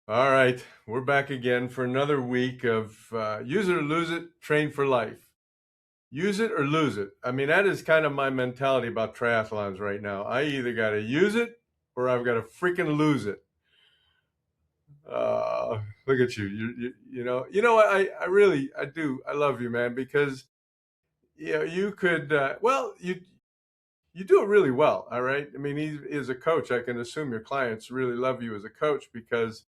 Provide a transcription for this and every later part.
All right, we're back again for another week of use it or lose it, train for life. Use it or lose it. I mean, that is kind of my mentality about triathlons right now. I either got to use it or I've got to freaking lose it. Look at you. You know what? I really, I do. I love you, man, because you could. You do it really well. All right. I mean, he is a coach. I can assume your clients really love you as a coach because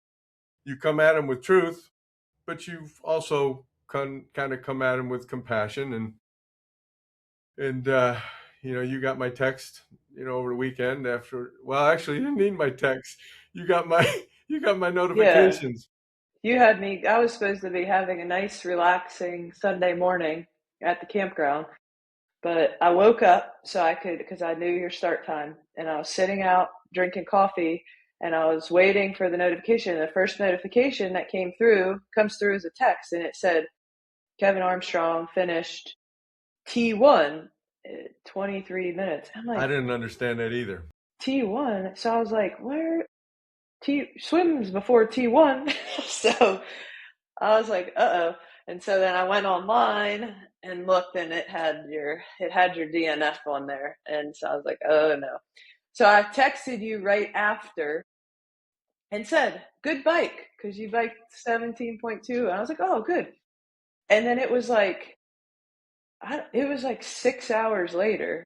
you come at them with truth, but you've also kind of come at him with compassion and you got my text over the weekend after. Well, actually, you didn't need my text. You got my you got my Yeah, notifications. you had me. I was supposed to be having a nice, relaxing Sunday morning at the campground, but I woke up so I could, because I knew your start time, and I was sitting out drinking coffee, and I was waiting for the notification. The first notification that came through comes through as a text, and it said Kevin Armstrong finished T1, 23 minutes. I'm I like, didn't understand that either. T1? So I was like, where? T swims before T1. So I was like, uh-oh. And so then I went online and looked, and it had your DNF on there. And so I was like, oh no. So I texted you right after and said, good bike, because you biked 17.2. And I was like, oh, good. And then it was like 6 hours later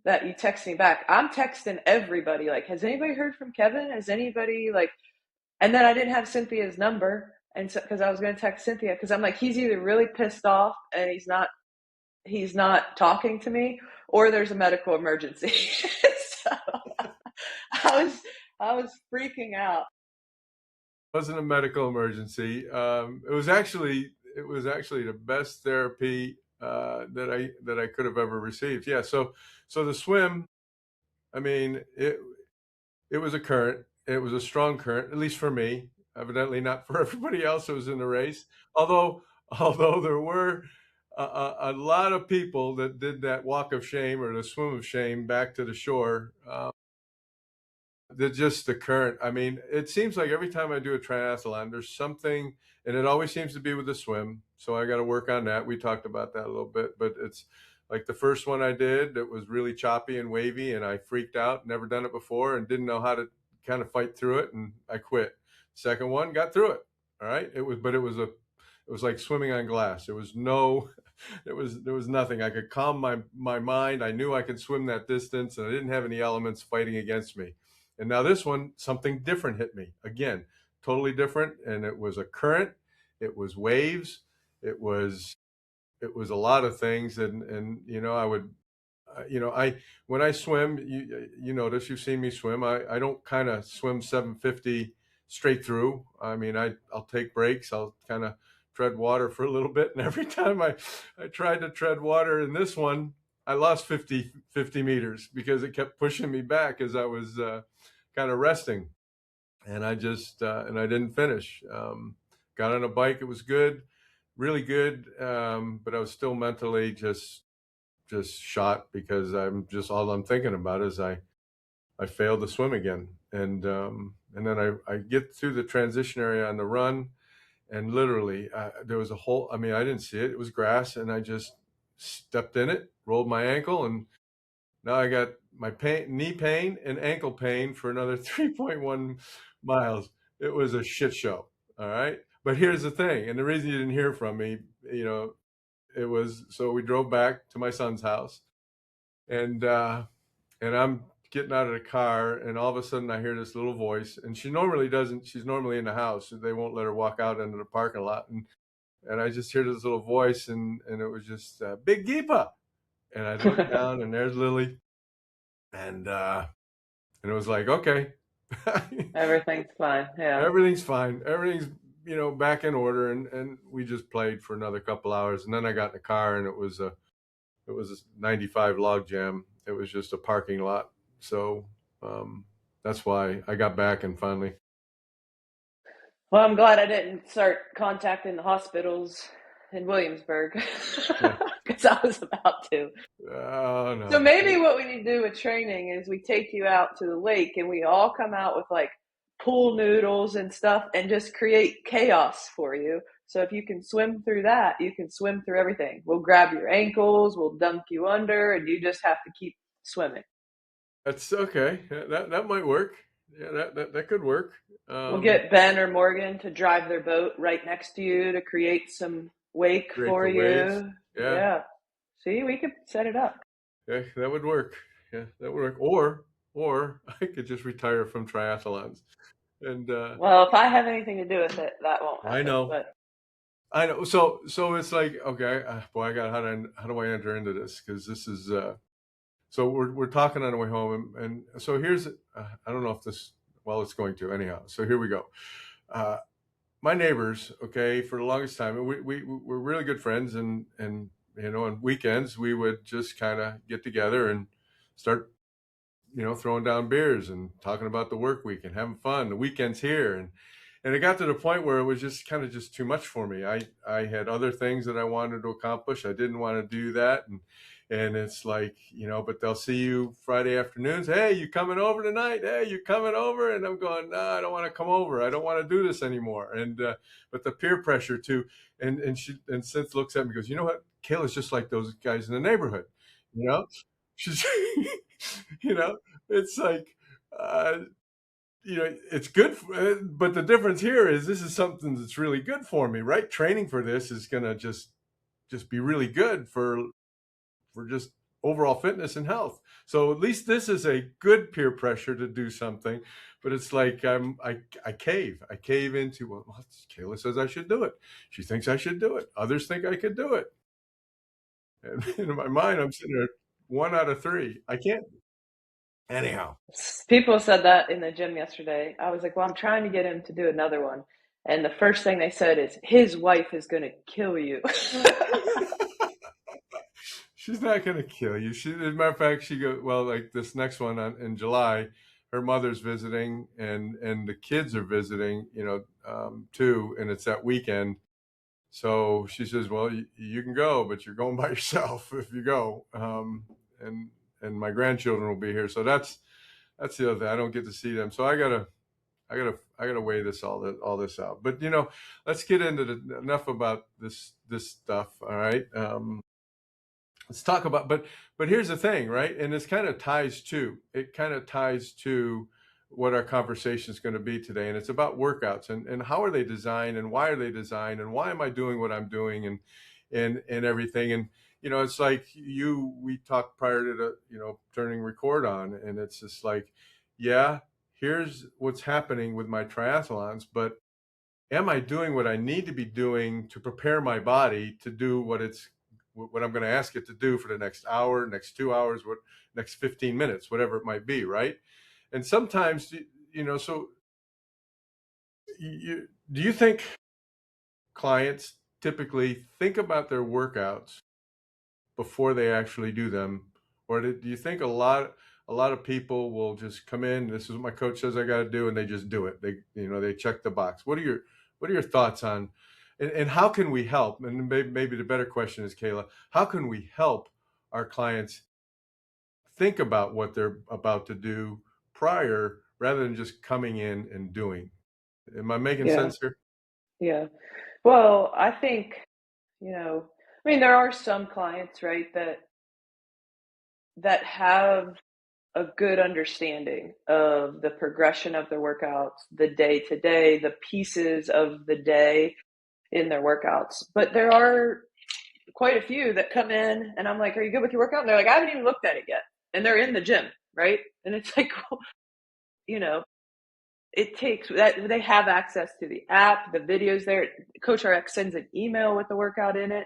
that you text me back. I'm texting everybody, like, has anybody heard from Kevin? Has anybody, like, and then I didn't have Cynthia's number, and so because I was going to text Cynthia, because I'm like, he's either really pissed off and he's not talking to me, or there's a medical emergency. So I was I was freaking out. It wasn't a medical emergency. It was actually the best therapy that I could have ever received. Yeah. So the swim. I mean, it was a current. It was a strong current, at least for me. Evidently, not for everybody else who was in the race. Although, although there were a lot of people that did that walk of shame or the swim of shame back to the shore. Just the current. I mean, it seems like every time I do a triathlon, there's something, and it always seems to be with the swim. So I got to work on that. We talked about that a little bit, but it's like the first one I did, it was really choppy and wavy, and I freaked out, never done it before, and didn't know how to kind of fight through it, and I quit. Second one, got through it. All right, it was like swimming on glass. There was no, there was nothing. I could calm my mind. I knew I could swim that distance, and I didn't have any elements fighting against me. And now this one, something different hit me again, totally different, and it was a current, it was waves, it was it was a lot of things, and I would, I when I swim, you notice you've seen me swim. I don't kind of swim 750 straight through. I mean, I'll take breaks. I'll kind of tread water for a little bit, and every time I tried to tread water in this one, I lost 50 meters because it kept pushing me back as I was kind of resting, and I didn't finish. Got on a bike. It was good, really good, but I was still mentally just shot because all I'm thinking about is I failed to swim again, and then I get through the transition area on the run, and literally there was a hole. I mean, I didn't see it. It was grass, and I just stepped in it, rolled my ankle, and now I got my knee pain and ankle pain for another 3.1 miles. It was a shit show. All right. But here's the thing. And the reason you didn't hear from me, it was so we drove back to my son's house, and I'm getting out of the car, and all of a sudden I hear this little voice, and she normally doesn't. She's normally in the house. They won't let her walk out into the parking lot, and I just hear this little voice, and it was just Big Geepa, and I look down, and there's Lily, and it was like, okay, Everything's fine. Yeah. everything's fine, everything's back in order, and we just played for another couple hours, and then I got in the car, and it was a 95 log jam. It was just a parking lot. So that's why I got back and finally. Well, I'm glad I didn't start contacting the hospitals in Williamsburg, Yeah. because I was about to. Oh So no. maybe what we need to do with training is we take you out to the lake and we all come out with like pool noodles and stuff and just create chaos for you. So if you can swim through that, you can swim through everything. We'll grab your ankles, we'll dunk you under, and you just have to keep swimming. That's okay. That might work. Yeah, that could work. We'll Um, get Ben or Morgan to drive their boat right next to you to create some wake Create for the waves. you. Yeah, Yeah. See, we could set it up. yeah, that would work. Yeah, that would work. Or I could just retire from triathlons. And Well, if I have anything to do with it, that won't I happen. know, But I know. So it's like, okay, boy, I got how do I enter into this? Because this is so we're talking on the way home, and so here's I don't know if this well it's going to anyhow. So here we go. Uh, my neighbors, okay, for the longest time, we were really good friends, and on weekends we would just kind of get together and start throwing down beers and talking about the work week and having fun. The weekend's here, and it got to the point where it was just kind of just too much for me. I had other things that I wanted to accomplish. I didn't want to do that, and it's like, but they'll see you Friday afternoons. Hey, you coming over tonight? Hey, you coming over? And I'm going, no, I don't want to come over. I don't want to do this anymore. And but the peer pressure too. And Seth looks at me and goes, you know what? Kayla's just like those guys in the neighborhood. You know, she's, you know, it's like, uh, it's good, but the difference here is this is something that's really good for me, right? Training for this is going to just be really good for just overall fitness and health. So at least this is a good peer pressure to do something, but it's like I cave into, well, Kayla says I should do it. She thinks I should do it. Others think I could do it. And in my mind, I'm sitting there, one out of three. I can't. Anyhow. people said that in the gym yesterday. I was like, well, I'm trying to get him to do another one. And the first thing they said is, his wife is going to kill you. She's not gonna kill you. As a matter of fact, she go well. Like this next one in July, her mother's visiting, and the kids are visiting. Too, and it's that weekend. So she says, "Well, you can go, but you're going by yourself if you go." And and my grandchildren will be here, so that's the other thing. I don't get to see them, so I gotta weigh all this out. But let's get into enough about this stuff. All right. Let's talk about, but here's the thing, right? And this kind of ties to what our conversation is going to be today. And it's about workouts and how are they designed and why are they designed and why am I doing what I'm doing and everything. And it's like we talked prior to the turning record on, and it's just like, yeah, here's what's happening with my triathlons, but am I doing what I need to be doing to prepare my body to do what I'm going to ask it to do for the next hour, next 2 hours, next 15 minutes, whatever it might be, right? And sometimes, so do you think clients typically think about their workouts before they actually do them, or do you think a lot of people will just come in? This is what my coach says I got to do, and they just do it. They check the box. What are your thoughts on, and how can we help? And maybe the better question is, Kayla, how can we help our clients think about what they're about to do prior, rather than just coming in and doing? Am I making Yeah, sense here? yeah. Well, I think, I mean, there are some clients, right, that have a good understanding of the progression of their workouts, the day to day, the pieces of the day in their workouts. But there are quite a few that come in and I'm like, are you good with your workout? And they're like, I haven't even looked at it yet. And they're in the gym, right? And it's like, well, you know, it takes that they have access to the app, the videos there. Coach RX sends an email with the workout in it.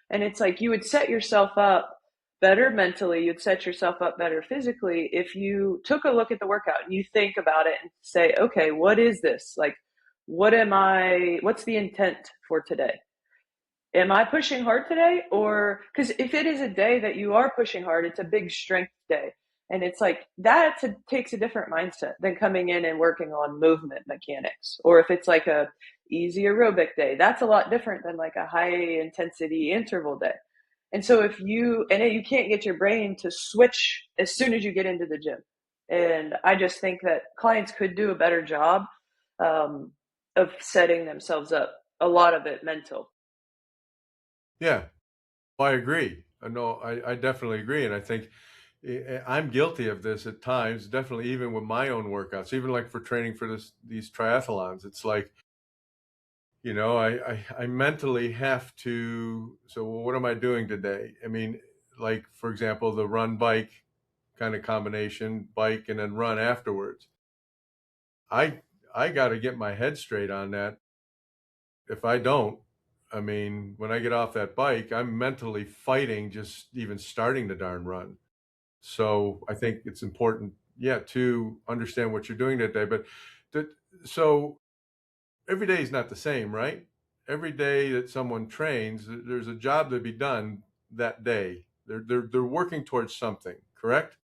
And it's like you would set yourself up better mentally, you'd set yourself up better physically if you took a look at the workout and you think about it and say, okay, what is this? Like, what's the intent for today? Am I pushing hard today? Or because if it is a day that you are pushing hard, it's a big strength day. And it's like takes a different mindset than coming in and working on movement mechanics. Or if it's like a easy aerobic day, that's a lot different than like a high intensity interval day. And so you can't get your brain to switch as soon as you get into the gym. And I just think that clients could do a better job um, of setting themselves up. A lot of it mental. Yeah, I agree. No, I definitely agree, and I think I'm guilty of this at times. Definitely, even with my own workouts, even like for training for these triathlons, it's like I mentally have to. So, well, what am I doing today? I mean, like for example, the run bike kind of combination, bike and then run afterwards. I I got to get my head straight on that. If I don't, I mean, when I get off that bike, I'm mentally fighting just even starting the darn run. So I think it's important, yeah, to understand what you're doing that day. But that, so every day is not the same, right? Every day that someone trains, there's a job to be done that day. They're working towards something, correct?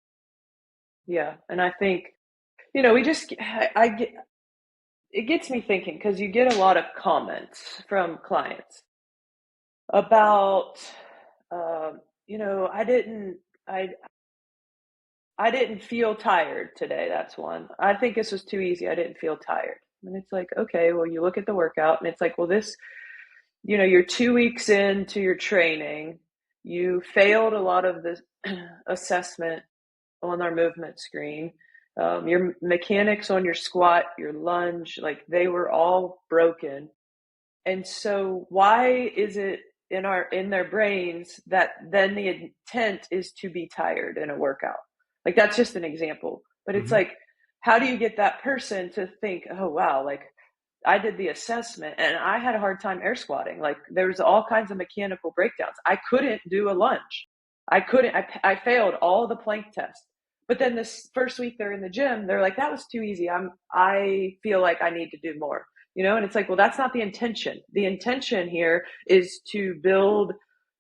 Yeah, and I think we just I get it gets me thinking because you get a lot of comments from clients about, I didn't I I didn't feel tired today. That's one. I think this was too easy. I didn't feel tired. And it's like, okay, well, you look at the workout and it's like, well, you're 2 weeks into your training. You failed a lot of the assessment on our movement screen. Your mechanics on your squat, your lunge, like they were all broken. And so why is it in their brains that then the intent is to be tired in a workout? Like that's just an example. But it's Hmm. like, how do you get that person to think, oh wow, like I did the assessment and I had a hard time air squatting. Like there was all kinds of mechanical breakdowns. I couldn't do a lunge. I couldn't. I failed all the plank tests. But then this first week they're in the gym, they're like, that was too easy. I feel like I need to do more. And it's like, well, that's not the intention. The intention here is to build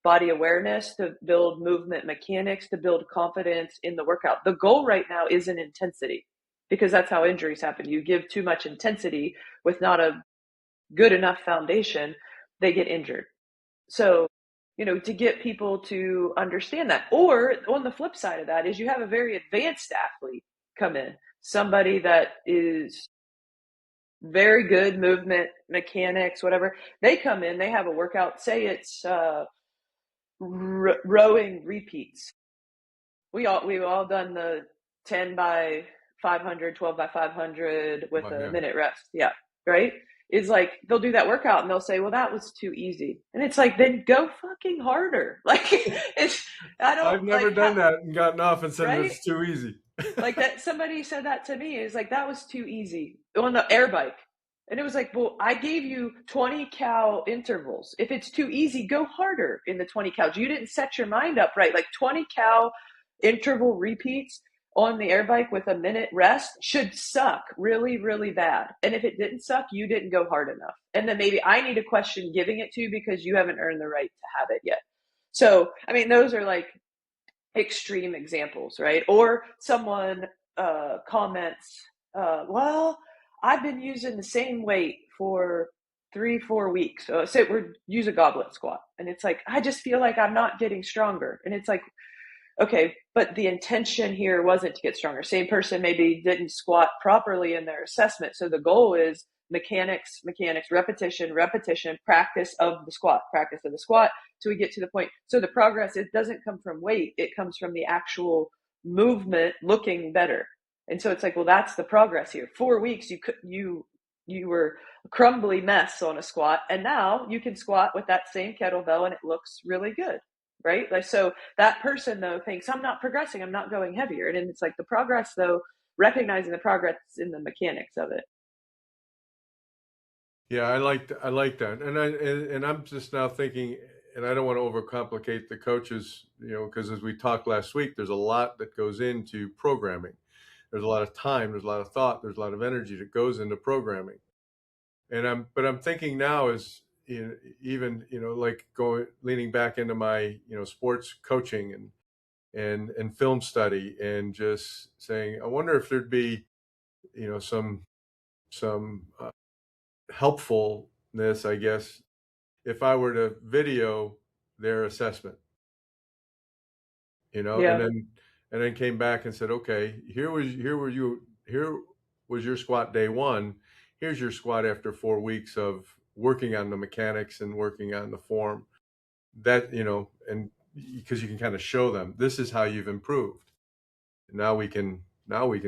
body awareness, to build movement mechanics, to build confidence in the workout. The goal right now isn't intensity because that's how injuries happen. You give too much intensity with not a good enough foundation, they get injured. So, to get people to understand that. Or on the flip side of that is you have a very advanced athlete come in, somebody that is very good movement mechanics, whatever. They come in, they have a workout, say it's rowing repeats. We've all done the 10 by 500, 12 by 500 with Oh, a yeah. minute rest. Yeah, right? Is like they'll do that workout and they'll say, "Well, that was too easy." And it's like, "Then go fucking harder." Like it's I don't I've never like how done that and gotten off and said right? it's too easy. Like that somebody said that to me. Is like that was too easy on the air bike. And it was like, well, I gave you 20 cal intervals. If it's too easy, go harder in the 20 cal. You didn't set your mind up right. Like 20 cal interval repeats on the air bike with a minute rest should suck really, really bad. And if it didn't suck, you didn't go hard enough. And then maybe I need to question giving it to you because you haven't earned the right to have it yet. So, I mean, those are like extreme examples, right? Or someone comments, well, I've been using the same weight for 3, 4 weeks. So say we use a goblet squat. And it's like, I just feel like I'm not getting stronger. And it's like, okay, but the intention here wasn't to get stronger. Same person maybe didn't squat properly in their assessment. So the goal is mechanics, mechanics, repetition, repetition, practice of the squat till we get to the point. So the progress, it doesn't come from weight, it comes from the actual movement looking better. And so it's like, well, that's the progress here. 4 weeks, you were a crumbly mess on a squat, and now you can squat with that same kettlebell and it looks really good, right? Like, so that person though thinks I'm not progressing, I'm not going heavier. And it's like the progress though, recognizing the progress in the mechanics of it. Yeah, I like that, and I'm just now thinking, and I don't want to overcomplicate the coaches, because as we talked last week, there's a lot that goes into programming. There's a lot of time, there's a lot of thought, there's a lot of energy that goes into programming, but I'm thinking now is even like going leaning back into my sports coaching and film study and just saying, I wonder if there'd be some helpfulness, I guess, if I were to video their assessment, and Yeah. then came back and said, okay, here was your squat day one. here's your squat after 4 weeks of working on the mechanics and working on the form. That, and because you can kind of show them this is how you've improved. Now we can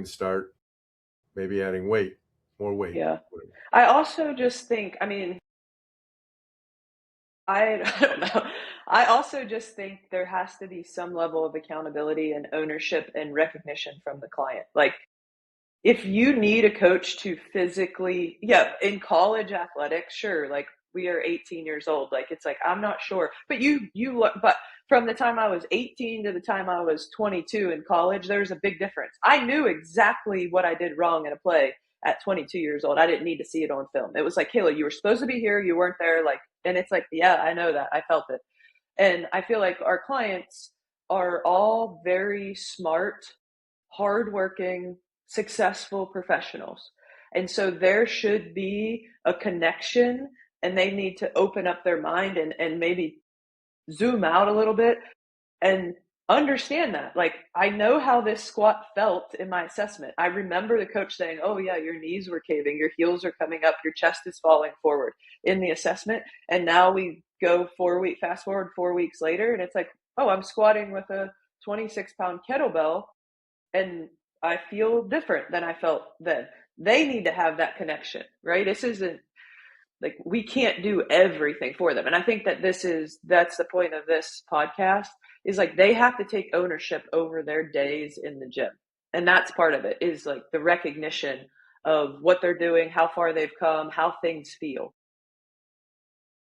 start maybe adding more weight. Yeah. I also just think, I mean, I don't know. I also just think there has to be some level of accountability and ownership and recognition from the client. Like, if you need a coach to physically, yeah, in college athletics, sure, like we are 18 years old, like it's like I'm not sure, but you look, but from the time I was 18 to the time I was 22 in college, there's a big difference. I knew exactly what I did wrong in a play at 22 years old. I didn't need to see it on film. It was like, Kayla, you were supposed to be here, you weren't there, like, and it's like, yeah, I know that, I felt it. And I feel like our clients are all very smart, hardworking, successful professionals. And so there should be a connection, and they need to open up their mind and maybe zoom out a little bit and understand that. Like, I know how this squat felt in my assessment. I remember the coach saying, oh, yeah, your knees were caving, your heels are coming up, your chest is falling forward in the assessment. And now we go fast forward 4 weeks later, and it's like, oh, I'm squatting with a 26-pound kettlebell and I feel different than I felt then. They need to have that connection, right? This isn't like we can't do everything for them. And I think that that's the point of this podcast is like they have to take ownership over their days in the gym. And that's part of it is like the recognition of what they're doing, how far they've come, how things feel.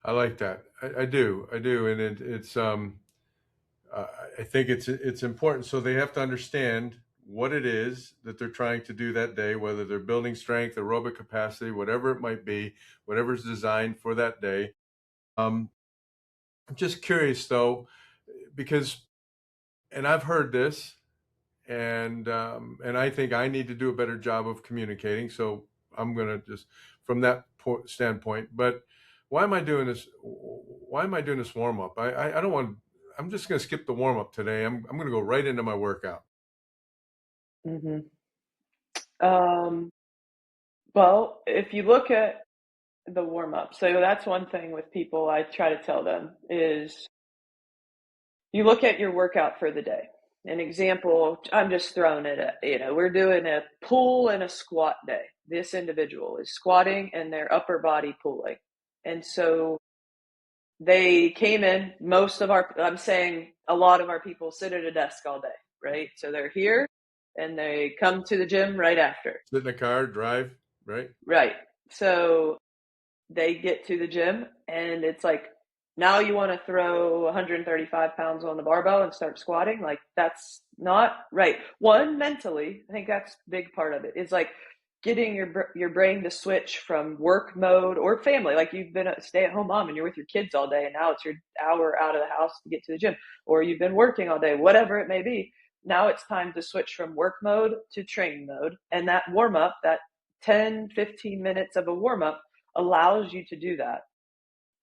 I like that. I do. And it's uh, I think it's important. So they have to understand what it is that they're trying to do that day, whether they're building strength, aerobic capacity, whatever it might be, whatever's designed for that day. I'm just curious though, because, and I've heard this, and I think I need to do a better job of communicating. So I'm gonna just from that standpoint. But why am I doing this? Why am I doing this warm up? I don't want. I'm just gonna skip the warm up today. I'm gonna go right into my workout. Mm-hmm. Um, well, if you look at the warm up, so that's one thing with people I try to tell them is you look at your workout for the day. An example, I'm just throwing it at, we're doing a pull and a squat day. This individual is squatting and their upper body pulling. And so they came in, I'm saying a lot of our people sit at a desk all day, right? So they're here and they come to the gym right after. Sit in the car, drive, right? Right. So they get to the gym and it's like, now you want to throw 135 pounds on the barbell and start squatting. Like, that's not right. One, mentally, I think that's a big part of it. Is like getting your brain to switch from work mode or family. Like, you've been a stay-at-home mom and you're with your kids all day, and now it's your hour out of the house to get to the gym, or you've been working all day, whatever it may be. Now it's time to switch from work mode to training mode, and that warm up, that 10-15 minutes of a warm up, allows you to do that.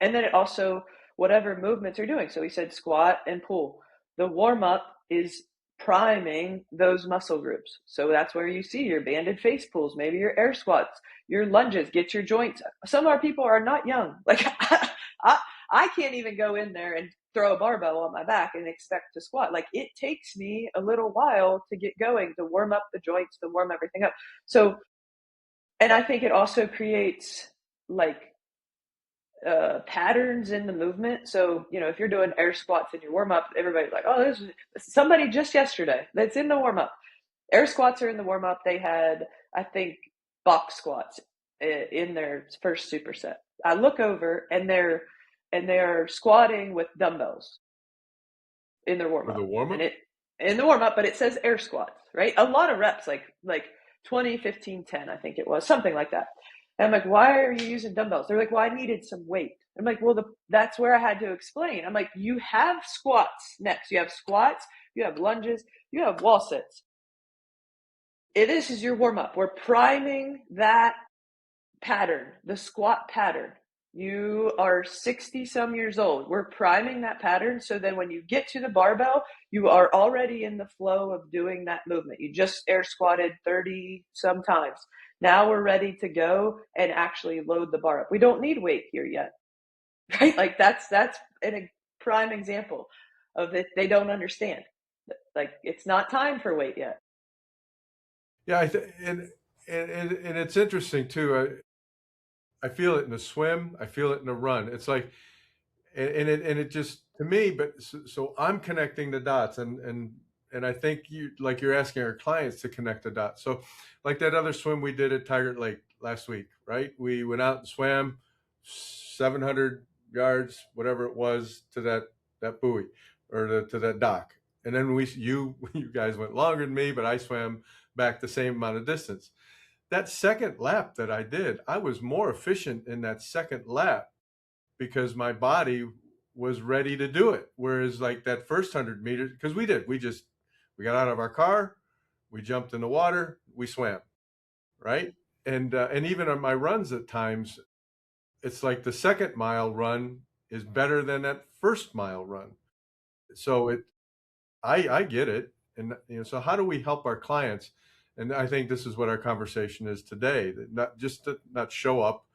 And then it also, whatever movements you're doing. So we said squat and pull. The warm up is priming those muscle groups. So that's where you see your banded face pulls, maybe your air squats, your lunges, get your joints. Some of our people are not young. Like, I can't even go in there and throw a barbell on my back and expect to squat. Like, it takes me a little while to get going, to warm up the joints, to warm everything up. So, and I think it also creates like patterns in the movement. So, if you're doing air squats in your warm up, everybody's like, oh, there's somebody just yesterday that's in the warm up. Air squats are in the warm up. They had, I think, box squats in their first superset. I look over and they're squatting with dumbbells in their warm For the up, warm and up. it in the warm up, but it says air squats, right? A lot of reps, like 20, 15, 10, I think it was something like that. And I'm like, why are you using dumbbells? They're like, well, I needed some weight. I'm like, well, that's where I had to explain. I'm like, you have squats next. You have squats, you have lunges, you have wall sits. This is your warm up. We're priming that pattern, the squat pattern. You are 60 some years old. We're priming that pattern. So then when you get to the barbell, you are already in the flow of doing that movement. You just air squatted 30 some times. Now we're ready to go and actually load the bar up. We don't need weight here yet, right? Like that's a prime example of it. They don't understand. Like it's not time for weight yet. Yeah, and it's interesting too. I feel it in a swim. I feel it in a run. It's like, and it just to me. But so I'm connecting the dots, and I think you're asking our clients to connect the dots. So, like that other swim we did at Tiger Lake last week, right? We went out and swam 700 yards, whatever it was, to that buoy or to that dock, and then you guys went longer than me, but I swam back the same amount of distance. That second lap that I did, I was more efficient in that second lap because my body was ready to do it. Whereas like that first 100 meters, because we got out of our car, we jumped in the water, we swam, right? And even on my runs at times, it's like the second mile run is better than that first mile run. So I get it, and so how do we help our clients? And I think this is what our conversation is today. That not just to not show up,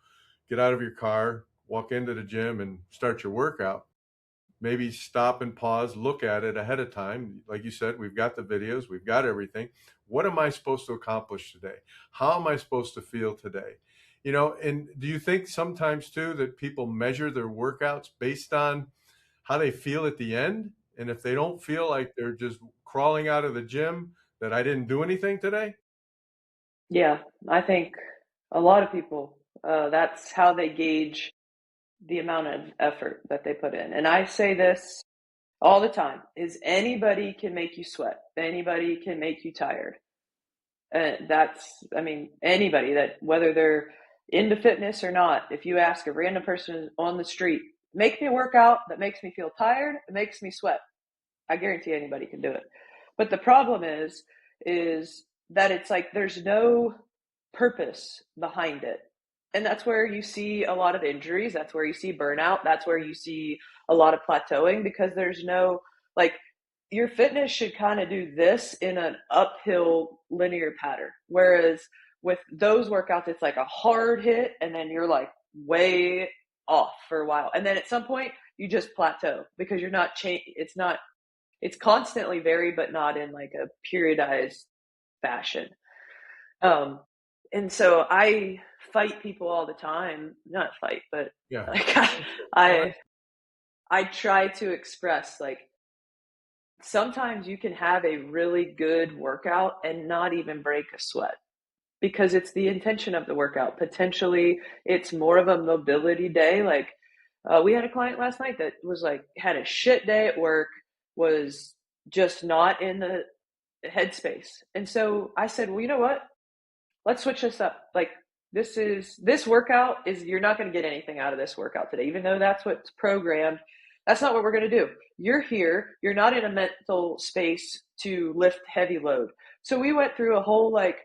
get out of your car, walk into the gym, and start your workout. Maybe stop and pause, look at it ahead of time. Like you said, we've got the videos, we've got everything. What am I supposed to accomplish today? How am I supposed to feel today? And do you think sometimes too that people measure their workouts based on how they feel at the end? And if they don't feel like they're just crawling out of the gym, that I didn't do anything today? Yeah, I think a lot of people, that's how they gauge the amount of effort that they put in. And I say this all the time is anybody can make you sweat. Anybody can make you tired. I mean, anybody that, whether they're into fitness or not, if you ask a random person on the street, make me a workout that makes me feel tired, it makes me sweat. I guarantee anybody can do it. But the problem is that it's like there's no purpose behind it. And that's where you see a lot of injuries. That's where you see burnout. That's where you see a lot of plateauing because there's no, like, your fitness should kind of do this in an uphill linear pattern. Whereas with those workouts, it's like a hard hit and then you're like way off for a while. And then at some point, you just plateau because you're not it's not, it's constantly varied, but not in like a periodized fashion. Um, and so I fight people all the time, not fight, but Yeah. like No, I, I try to express like sometimes you can have a really good workout and not even break a sweat because it's the intention of the workout. Potentially, it's more of a mobility day. Like we had a client last night that was like had a shit day at work, was just not in the headspace, and so I said, well, you know what? Let's switch this up. Like this workout is you're not going to get anything out of this workout today, even though that's what's programmed. That's not what we're going to do. You're here. You're not in a mental space to lift heavy load. So we went through a whole like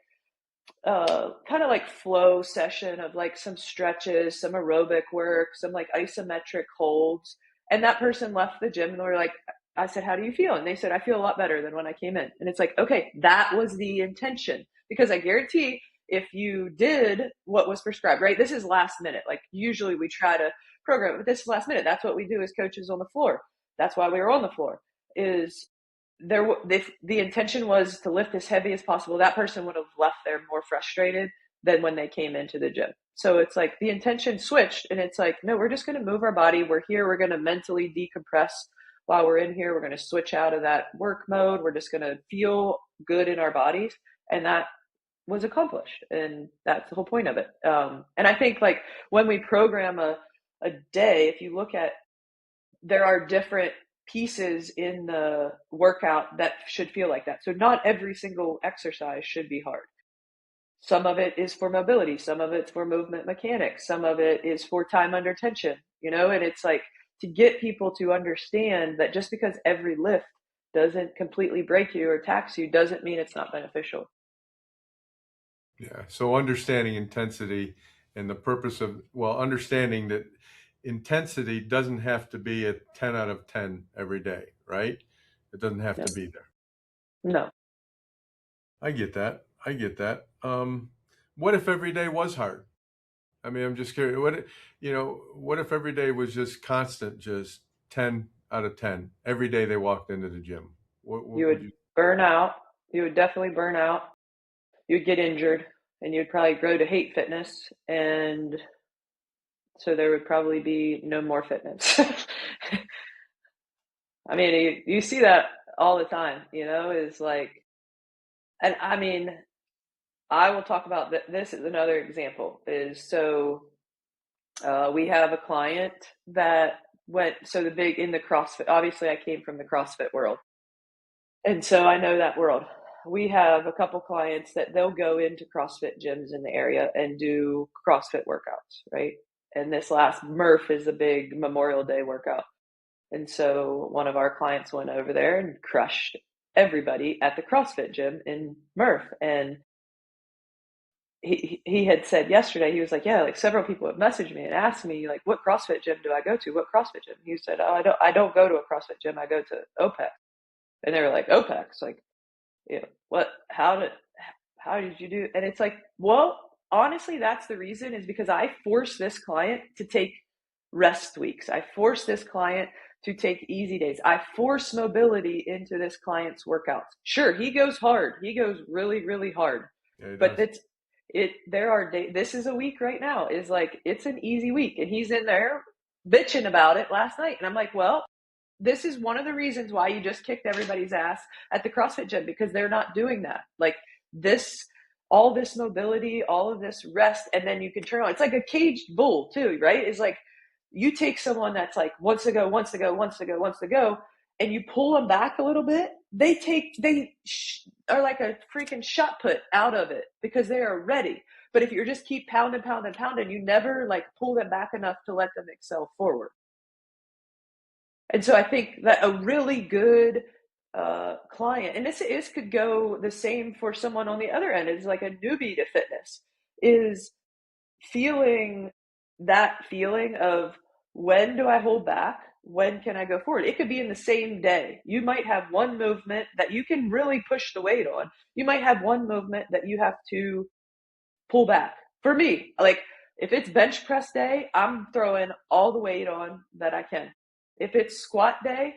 kind of like flow session of like some stretches, some aerobic work, some like isometric holds. And that person left the gym and they were like, I said, how do you feel? And they said, I feel a lot better than when I came in. And it's like, okay, that was the intention. Because I guarantee if you did what was prescribed, right? This is last minute. Like usually we try to program, but this is last minute. That's what we do as coaches on the floor. That's why we were on the floor is there if the intention was to lift as heavy as possible, that person would have left there more frustrated than when they came into the gym. So it's like the intention switched and it's like, no, we're just going to move our body. We're here. We're going to mentally decompress while we're in here. We're going to switch out of that work mode. We're just going to feel good in our bodies. And that was accomplished. And that's the whole point of it. And I think like when we program a day, if you look at, there are different pieces in the workout that should feel like that. So not every single exercise should be hard. Some of it is for mobility, some of it's for movement mechanics, some of it is for time under tension, and it's like to get people to understand that just because every lift doesn't completely break you or tax you doesn't mean it's not beneficial. Yeah. So understanding intensity and the purpose of, well, understanding that intensity doesn't have to be a 10 out of 10 every day, right? It doesn't have to No. be there. No. I get that. I get that. what if every day was hard? I mean, I'm just curious. What if every day was just constant, just 10 out of 10 every day they walked into the gym? You What would would you? burn out. You would definitely burn out. You'd get injured, and you'd probably grow to hate fitness, and so there would probably be no more fitness. I mean, you see that all the time, is like, and I mean, I will talk about this is another example is so we have a client that went so the big in the CrossFit. Obviously, I came from the CrossFit world, and so I know that world. We have a couple clients that they'll go into CrossFit gyms in the area and do CrossFit workouts, right? And this last Murph is a big Memorial Day workout. And so one of our clients went over there and crushed everybody at the CrossFit gym in Murph. And he had said yesterday, he was like, yeah, like several people have messaged me and asked me, like, what CrossFit gym do I go to? What CrossFit gym? He said, oh, I don't go to a CrossFit gym. I go to OPEC. And they were like, OPEC? Like, what, how did you do? And it's like, well, honestly, that's the reason is because I force this client to take rest weeks. I force this client to take easy days. I force mobility into this client's workouts. Sure, he goes hard. He goes really, really hard. Yeah, he But does. there are days, this is a week right now, is like, it's an easy week. And he's in there bitching about it last night. And I'm like, well, this is one of the reasons why you just kicked everybody's ass at the CrossFit gym because they're not doing that. Like this, all this mobility, all of this rest, and then you can turn on. It's like a caged bull too, right? It's like you take someone that's like wants to go, wants to go, wants to go, wants to go, and you pull them back a little bit. They are like a freaking shot put out of it because they are ready. But if you just keep pounding, pounding, pounding, you never like pull them back enough to let them excel forward. And so I think that a really good client, and this could go the same for someone on the other end, is like a newbie to fitness, is feeling that feeling of when do I hold back? When can I go forward? It could be in the same day. You might have one movement that you can really push the weight on. You might have one movement that you have to pull back. For me, like if it's bench press day, I'm throwing all the weight on that I can. If it's squat day,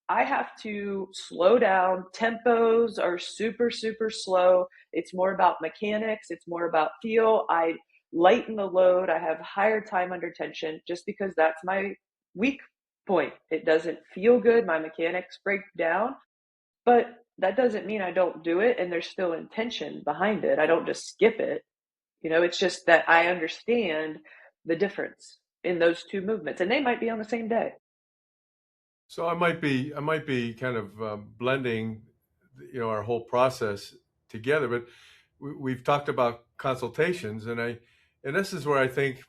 I have to slow down. Tempos are super, super slow. It's more about mechanics, it's more about feel. I lighten the load. I have higher time under tension just because that's my weak point. It doesn't feel good. My mechanics break down, but that doesn't mean I don't do it and there's still intention behind it. I don't just skip it. It's just that I understand the difference in those two movements, and they might be on the same day. So I might be kind of blending, our whole process together. But we've talked about consultations, and this is where I think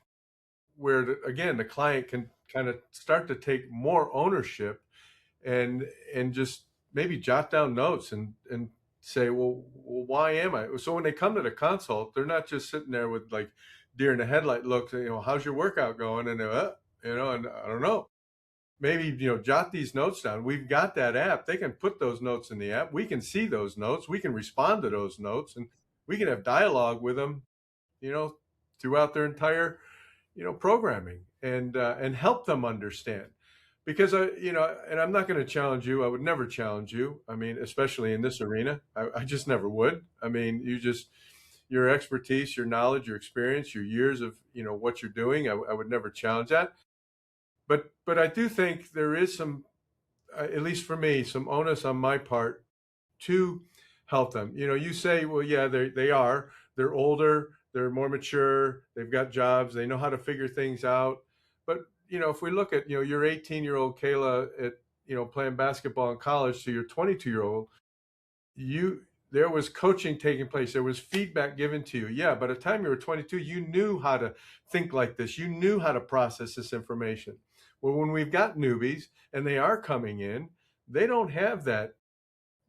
again the client can kind of start to take more ownership and just maybe jot down notes and say, well, why am I? So when they come to the consult, they're not just sitting there with like deer in the headlight looks. How's your workout going? And and I don't know. Maybe jot these notes down. We've got that app. They can put those notes in the app. We can see those notes. We can respond to those notes, and we can have dialogue with them. You know, throughout their entire programming and help them understand because and I'm not going to challenge you. I would never challenge you. I mean, especially in this arena, I just never would. I mean, your expertise, your knowledge, your experience, your years of what you're doing, I would never challenge that. But I do think there is some, at least for me, some onus on my part to help them. You say, well, yeah, they're older, they're more mature, they've got jobs, they know how to figure things out. But if we look at your 18-year-old Kayla at playing basketball in college to your 22-year-old, you there was coaching taking place, there was feedback given to you. Yeah, by the time you were 22, you knew how to think like this, you knew how to process this information. Well, when we've got newbies and they are coming in, they don't have that,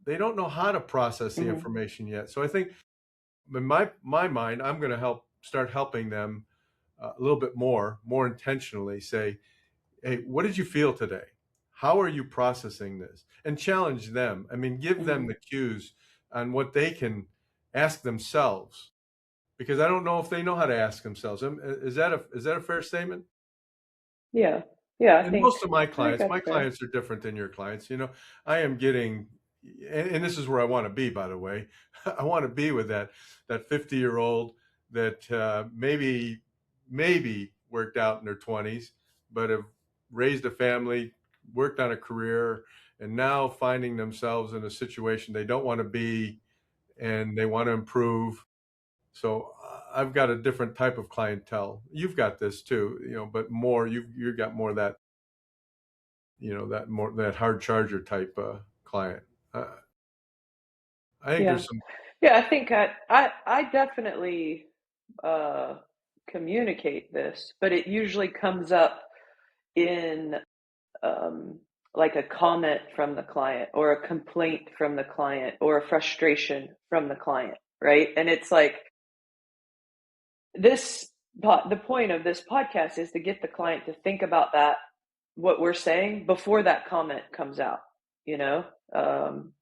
they don't know how to process the Mm-hmm. information yet. So I think in my mind, I'm going to start helping them a little bit more intentionally. Say, hey, what did you feel today? How are you processing this? And challenge them. I mean, give them Mm-hmm. the cues on what they can ask themselves. because I don't know if they know how to ask themselves. Is that a fair statement? Yeah. Yeah, And most of I think my that's fair. clients are different than your clients. I am getting, and this is where I want to be, by the way. I want to be with that 50-year-old that maybe worked out in their 20s, but have raised a family, worked on a career, and now finding themselves in a situation they don't want to be, and they want to improve. So I've got a different type of clientele. You've got this too, but more you've got more of that, that hard charger type client. Uh, I think Yeah. there's some. Yeah, I think I definitely uh communicate this, but it usually comes up in um like a comment from the client or a complaint from the client or a frustration from the client, right? And it's like this the point of this podcast is to get the client to think about that, what we're saying before that comment comes out, you know. um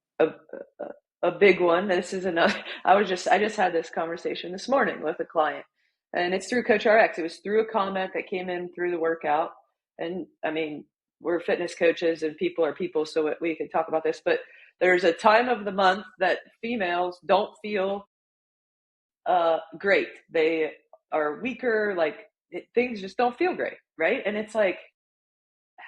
a big one, this is another. I just had this conversation this morning with a client, and it's through Coach RX. It was through a comment that came in through the workout. And I mean, we're fitness coaches and people are people, so we can talk about this, but there's a time of the month that females don't feel great. They are weaker, like things just don't feel great, right? And it's like,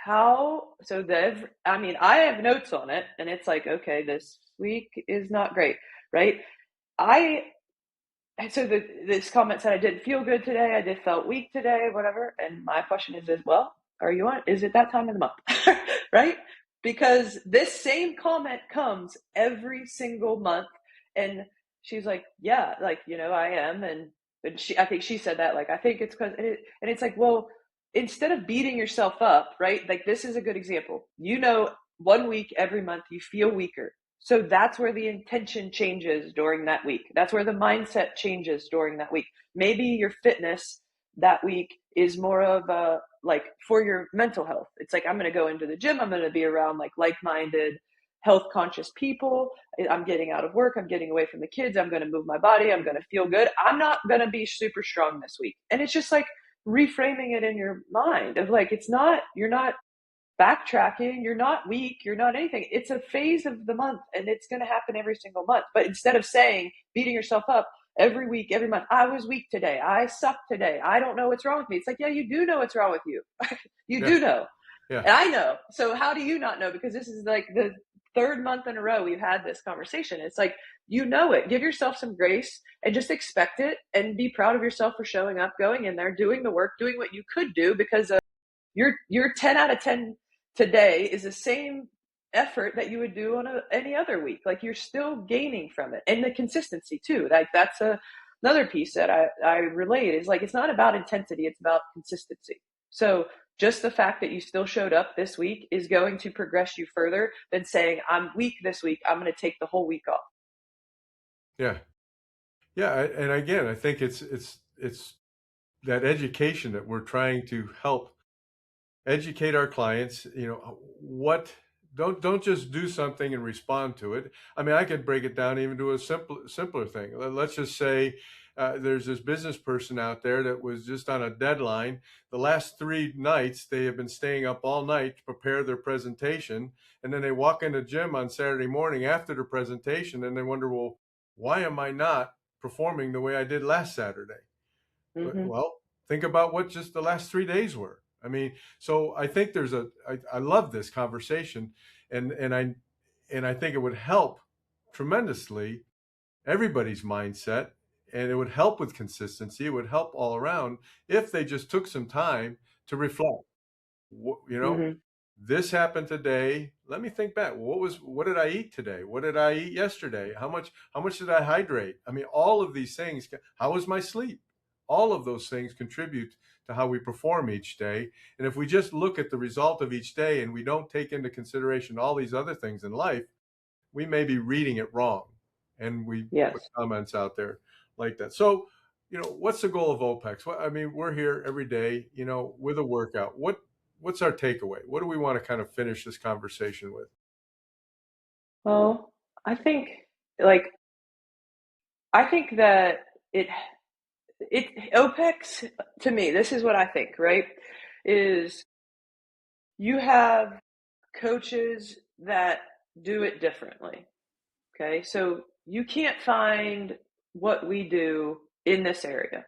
how so they've I mean, I have notes on it, and it's like, okay, this week is not great, right? I so this comment said I didn't feel good today, I did felt weak today, whatever. And my question is, well, are you on, is it that time of the month? Right? Because this same comment comes every single month. And she's like, yeah, like, I am. And I think she said that, like, I think it's because and it's like, well, instead of beating yourself up, right? Like, this is a good example. 1 week every month you feel weaker, so that's where the intention changes during that week. That's where the mindset changes during that week. Maybe your fitness that week is more of a, like, for your mental health. It's like, I'm going to go into the gym. I'm going to be around like-minded, health conscious people. I'm getting out of work. I'm getting away from the kids. I'm going to move my body. I'm going to feel good. I'm not going to be super strong this week. And it's just like reframing it in your mind of like, you're not backtracking, you're not weak, you're not anything. It's a phase of the month, and it's going to happen every single month. But instead of saying, beating yourself up every week, every month, I was weak today, I suck today, I don't know what's wrong with me. It's like, yeah, you do know what's wrong with you. You Yeah, do know. yeah, And I know. So how do you not know? Because this is like the third month in a row we've had this conversation. It's like, it. Give yourself some grace and just expect it, and be proud of yourself for showing up, going in there, doing the work, doing what you could do, because your 10 out of 10 today is the same effort that you would do on any other week. Like, you're still gaining from it, and the consistency too. Like, that's another piece that I relate is like, it's not about intensity, it's about consistency. So just the fact that you still showed up this week is going to progress you further than saying, I'm weak this week, I'm going to take the whole week off. yeah, yeah. And again, I think it's that education that we're trying to help educate our clients. What don't just do something and respond to it. I mean, I could break it down even to a simpler thing. Let's just say there's this business person out there that was just on a deadline. The last 3 nights they have been staying up all night to prepare their presentation, and then they walk in the gym on Saturday morning after the presentation and they wonder, well, why am I not performing the way I did last Saturday? Mm-hmm. Well, think about what just the last 3 days were. I mean, so I think I love this conversation, and I think it would help tremendously everybody's mindset, and it would help with consistency. It would help all around if they just took some time to reflect. You know, Mm-hmm. this happened today. Let me think back. What did I eat today? What did I eat yesterday? How much did I hydrate? I mean, all of these things. How was my sleep? All of those things contribute to how we perform each day. And if we just look at the result of each day and we don't take into consideration all these other things in life, we may be reading it wrong. And we put Yes. comments out there like that. So, what's the goal of OPEX? Well, I mean, we're here every day, with a workout. What's our takeaway? What do we want to kind of finish this conversation with? Well, I think, like, I think that it OPEX, to me, this is what I think, right? Is you have coaches that do it differently. Okay. So you can't find what we do in this area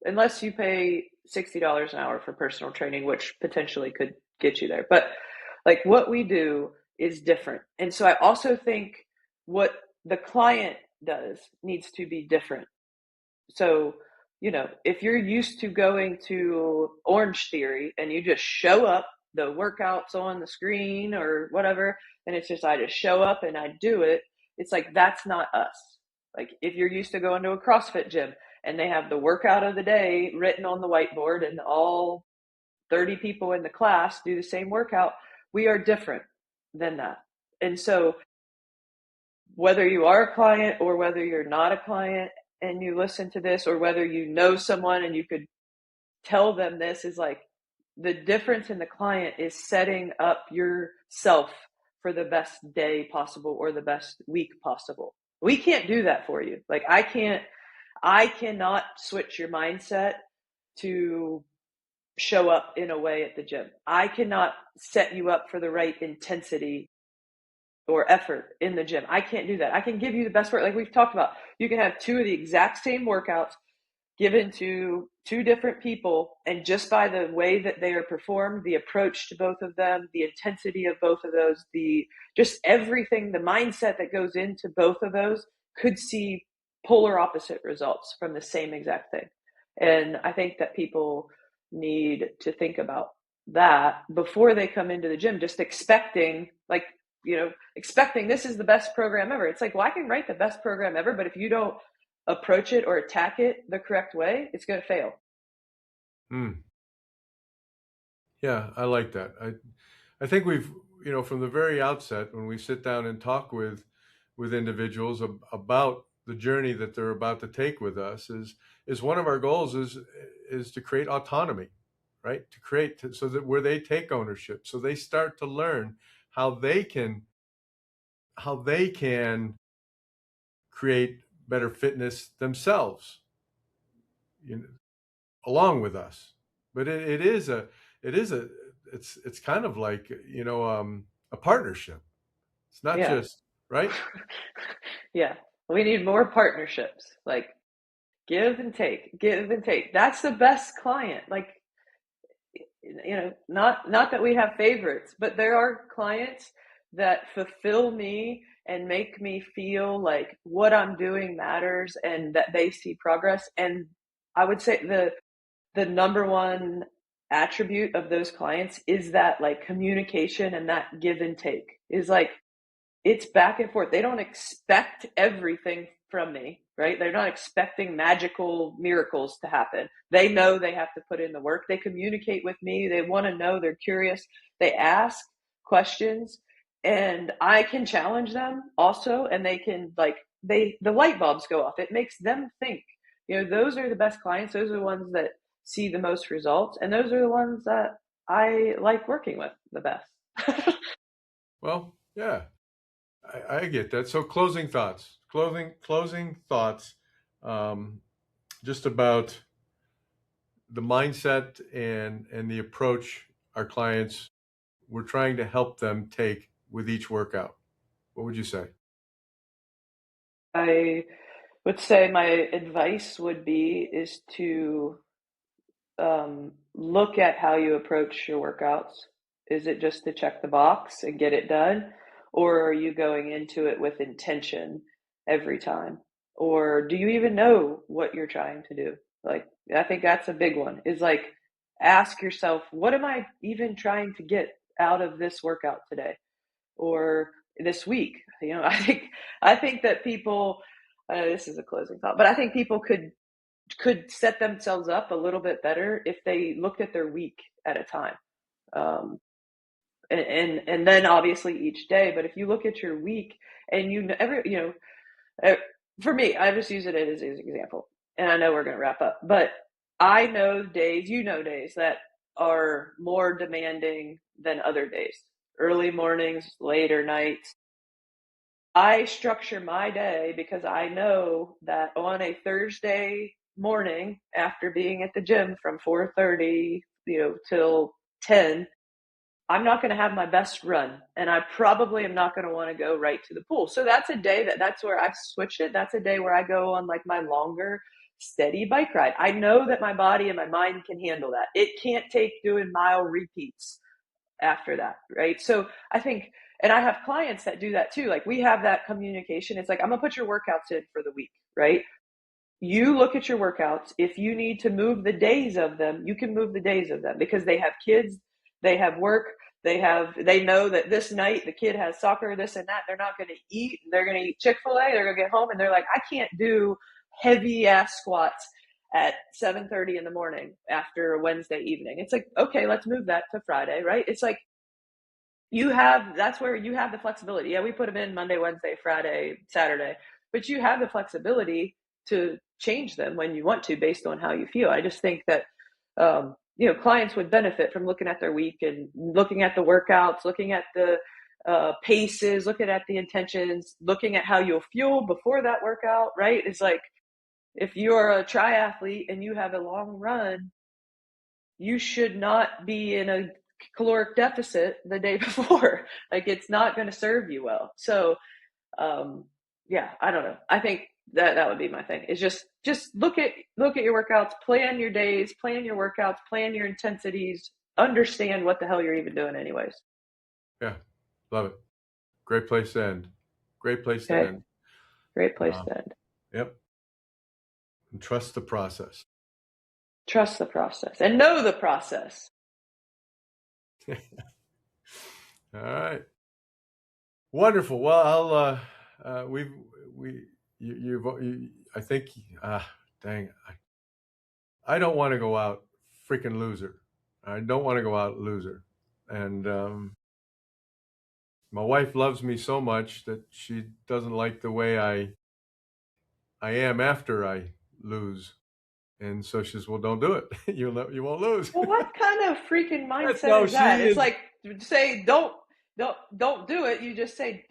unless you pay $60 an hour for personal training, which potentially could get you there. But like what we do is different. And so I also think what the client does needs to be different. So, if you're used to going to Orange Theory and you just show up, the workouts on the screen or whatever, and it's just I just show up and I do it, it's like that's not us. Like if you're used to going to a CrossFit gym and they have the workout of the day written on the whiteboard and all 30 people in the class do the same workout, we are different than that. And so whether you are a client or whether you're not a client and you listen to this, or whether you know someone and you could tell them this, is like the difference in the client is setting up yourself for the best day possible or the best week possible. We can't do that for you. Like I cannot switch your mindset to show up in a way at the gym. I cannot set you up for the right intensity or effort in the gym. I can't do that. I can give you the best work. Like we've talked about, you can have two of the exact same workouts given to two different people, and just by the way that they are performed, the approach to both of them, the intensity of both of those, the just everything, the mindset that goes into both of those could see polar opposite results from the same exact thing. And I think that people need to think about that before they come into the gym, just expecting like, expecting this is the best program ever. It's like, well, I can write the best program ever, but if you don't approach it or attack it the correct way, it's going to fail. Hmm. Yeah, I like that. I think we've, from the very outset, when we sit down and talk with individuals about the journey that they're about to take with us, is one of our goals is to create autonomy, right? To create so that where they take ownership, so they start to learn how they can create better fitness themselves, you know, along with us. But it's kind of like, a partnership. It's not Yeah. just right. Yeah. We need more partnerships. Like give and take, give and take. That's the best client. Like, not that we have favorites, but there are clients that fulfill me and make me feel like what I'm doing matters and that they see progress. And I would say the number one attribute of those clients is that like communication and that give and take is like it's back and forth. They don't expect everything from me, right? They're not expecting magical miracles to happen. They know they have to put in the work. They communicate with me. They want to know. They're curious. They ask questions and I can challenge them also. And they can the light bulbs go off. It makes them think, those are the best clients. Those are the ones that see the most results. And those are the ones that I like working with the best. Well, yeah, I get that. So closing thoughts, um, just about the mindset and the approach our clients we're trying to help them take with each workout. What would you say? I would say my advice would be is to look at how you approach your workouts. Is it just to check the box and get it done? Or are you going into it with intention every time? Or do you even know what you're trying to do? Like, I think that's a big one is like, ask yourself, what am I even trying to get out of this workout today or this week? I think that people, this is a closing thought, but I think people could set themselves up a little bit better if they looked at their week at a time. Um, and then obviously each day, but if you look at your week and uh, for me, I just use it as an example, and I know we're going to wrap up, but I know days, days that are more demanding than other days, early mornings, later nights. I structure my day because I know that on a Thursday morning after being at the gym from 4:30, till 10, I'm not going to have my best run, and I probably am not going to want to go right to the pool. So that's a day that's where I've switched it. That's a day where I go on like my longer, steady bike ride. I know that my body and my mind can handle that. It can't take doing mile repeats after that, right? So I think, and I have clients that do that too. Like we have that communication. It's like, I'm gonna put your workouts in for the week, right? You look at your workouts. If you need to move the days of them, you can move the days of them because they have kids, they have work, they know that this night the kid has soccer, this and that. They're not going to eat. They're going to eat Chick-fil-A. They're going to get home and they're like, I can't do heavy ass squats at 7:30 in the morning after a Wednesday evening. It's like, okay, let's move that to Friday, right? It's like that's where you have the flexibility. Yeah, we put them in Monday, Wednesday, Friday, Saturday, but you have the flexibility to change them when you want to based on how you feel. I just think that clients would benefit from looking at their week and looking at the workouts, looking at the paces, looking at the intentions, looking at how you'll fuel before that workout, right? It's like if you're a triathlete and you have a long run, you should not be in a caloric deficit the day before. Like it's not going to serve you well. So, yeah, I don't know. I think that would be my thing. Is just look at your workouts, plan your days, plan your workouts, plan your intensities, understand what the hell you're even doing anyways. Yeah, love it. Great place to end. Great place to Okay. end. Great place Uh, to end. yep. And trust the process. Trust the process and know the process. All right. Wonderful. Well, I think, dang, I don't want to go out freaking loser. I don't want to go out loser. And my wife loves me so much that she doesn't like the way I am after I lose. And so she says, well, don't do it. You won't lose. Well, what kind of freaking That's mindset no, is that? she It's is. like say don't do it. You just say,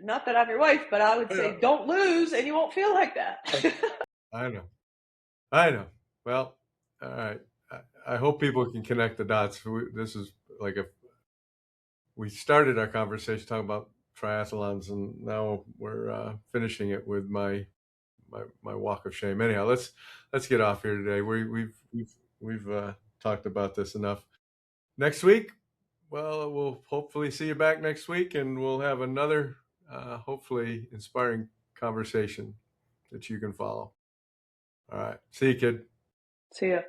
not that I'm your wife, but I would say don't lose, and you won't feel like that. I know. I know. Well, all right. I hope people can connect the dots. This is like we started our conversation talking about triathlons, and now we're finishing it with my walk of shame. Anyhow, let's get off here today. We've talked about this enough. Next week, well, we'll hopefully see you back next week, and we'll have another hopefully inspiring conversation that you can follow. All right, see you, kid. See ya.